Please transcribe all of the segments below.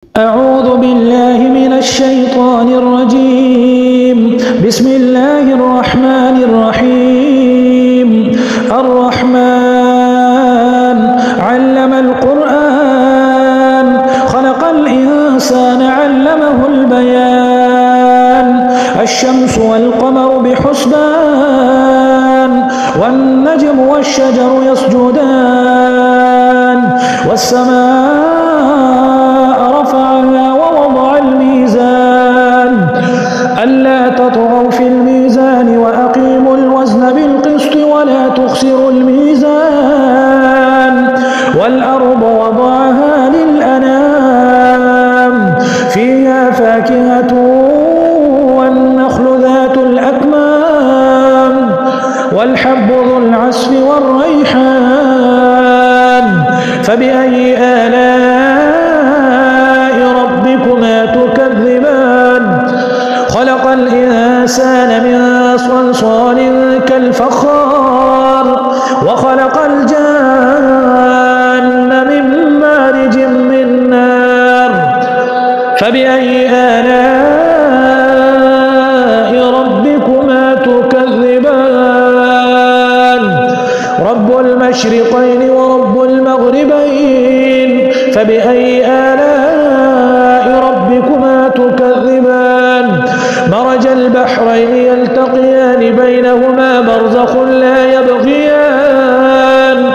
أعوذ بالله من الشيطان الرجيم. بسم الله الرحمن الرحيم. الرحمن علم القرآن خلق الإنسان علمه البيان. الشمس والقمر بحسبان والنجم والشجر يسجدان والسماء رفعها ووضع الميزان ألا تطغوا في الميزان وأقيموا الوزن بالقسط ولا تخسروا الميزان والأرض وضعها للأنام فيها فاكهة والنخل ذات الأكمام والحب ذو العصف والريحان فبأي آلاء ربكما تكذبان. خلق الإنسان من صلصال كالفخار وخلق الجان من مارج من نار فبأي آلاء ربكما تكذبان. رب المشرقين ورب المغربين فبأي آلاء ربكما تكذبان. مرج البحرين يلتقيان بينهما برزخ لا يبغيان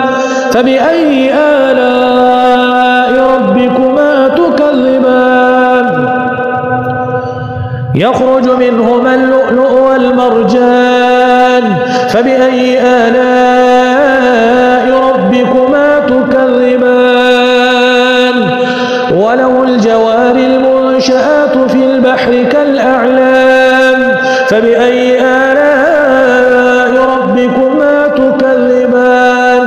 فبأي آلاء ربكما تكذبان. يخرج منهما اللؤلؤ والمرجان فبأي آلاء ربكما تكذبان. وله الجوار المنشآت في البحر كالأعلام فبأي آلاء ربكما تكذبان.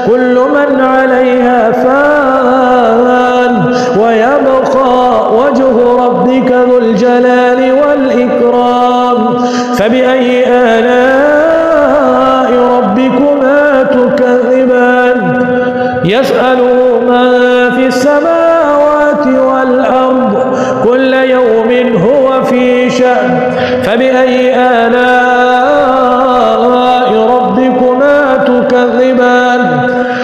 كل من عليها فان ويبقى وجه ربك ذو الجلال والإكرام فبأي آلاء ربكما تكذبان. يسأله من في السماوات والأرض كل يوم هو في شأن فبأي آلاء ربكما تكذبان.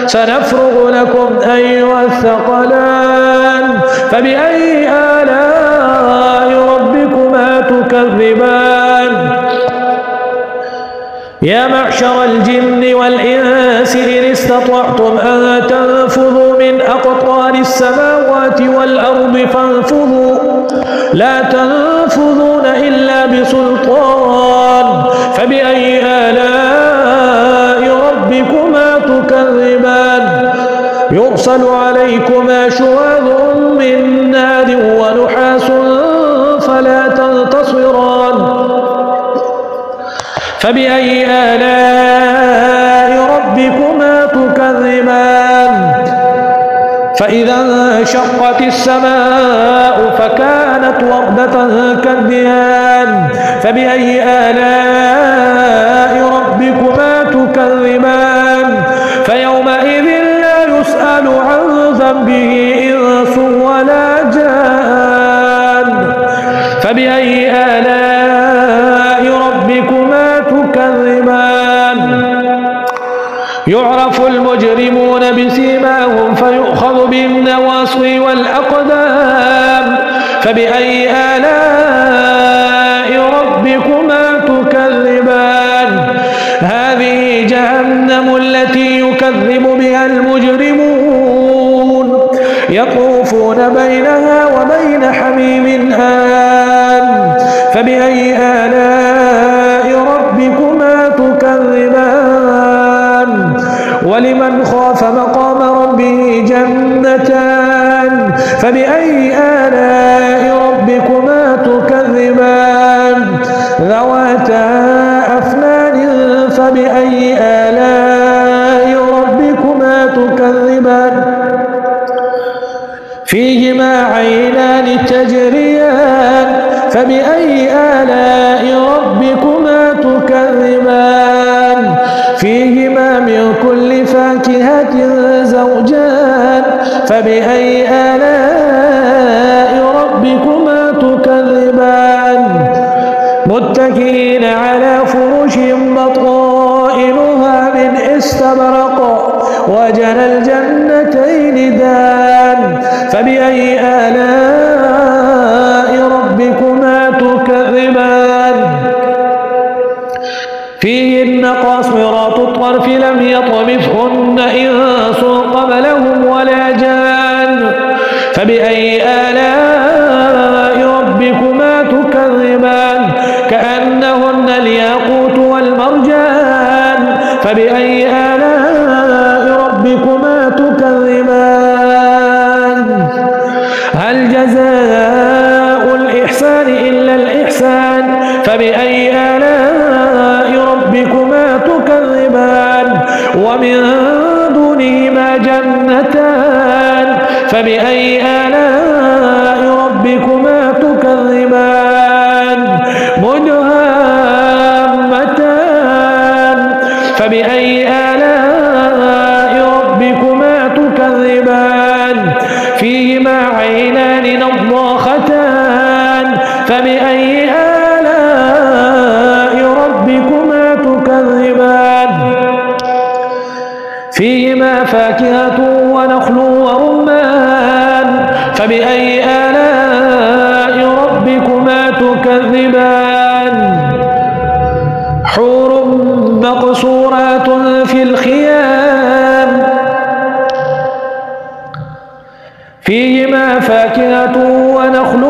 سنفرغ لكم أيها الثقلان فبأي آلاء ربكما تكذبان. يا معشر الجن والإنس إن استطعتم أن تنفذوا من أقطار السماوات والأرض فانفذوا لا تنفذون إلا بسلطان فبأي آلاء ربكما تكذبان. يرسل عليكما شواظ من نار ونحاس فلا تنتصران فبأي آلاء ربكما تكذبان. فإذا انشقت السماء فكانت وردة كالدهان فبأي آلاء ربكما تكذبان. فيومئذ لا يسأل عن ذنبه إنس ولا جان فبأي آلاء ربكما تكذبان. يعرف المجرمون بسيماهم فيؤخذ بالنواصي والأقدام فبأي آلاء ربكما تكذبان. هذه جهنم التي يكذب بها المجرمون يطوفون بينها وبين حميم آن فبأي آلاء ربكما تكذبان. ولمن خاف مقام ربه جنتان فبأي آلاء ربكما تكذبان. ذواتا أفنان فبأي آلاء ربكما تكذبان. فيهما عينان تجريان فبأي آلاء ربكما تكذبان. فيهما من كل فاكهة زوجان فبأي آلاء متكئين على فرش بطائنها من استبرق وجنى الجنتين دان فبأي آلاء ربكما تكذبان فيهن قاصرات الطرف لم يطمثهن إنس قبلهم ولا جان فبأي آلاء ربكما تكذبان كأنهن الياقوت والمرجان فبأي آلاء ربكما تكذبان هل جزاء الإحسان إلا الإحسان فبأي آلاء ربكما تكذبان ومن دونهما جنتان فبأي آلاء ربكما تكذبان مدهامتان فبأي آلاء ربكما تكذبان فيهما عينان نضاختان فبأي آلاء ربكما تكذبان فيهما فاكهة ونخل ورمان فبأي آلاء ربكما تكذبان حور مقصورات في الخيام فيهما فاكهة ونخل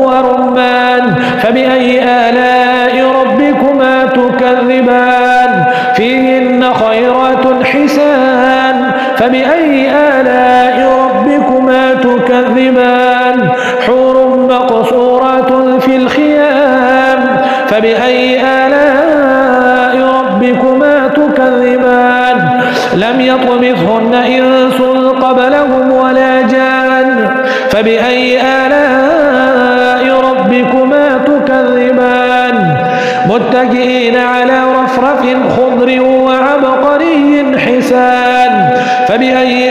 ورمان فبأي آلاء ربكما تكذبان فيهن خيرات حسان فبأي آلاء ربكما تكذبان حور مقصورات في الخيام فبأي آلاء ربكما تكذبان لم يطمثهن إنس قبلهم ولا جان فبأي آلاء ربكما تكذبان متكئين على رفرف خضر وعبقري حسان فبأي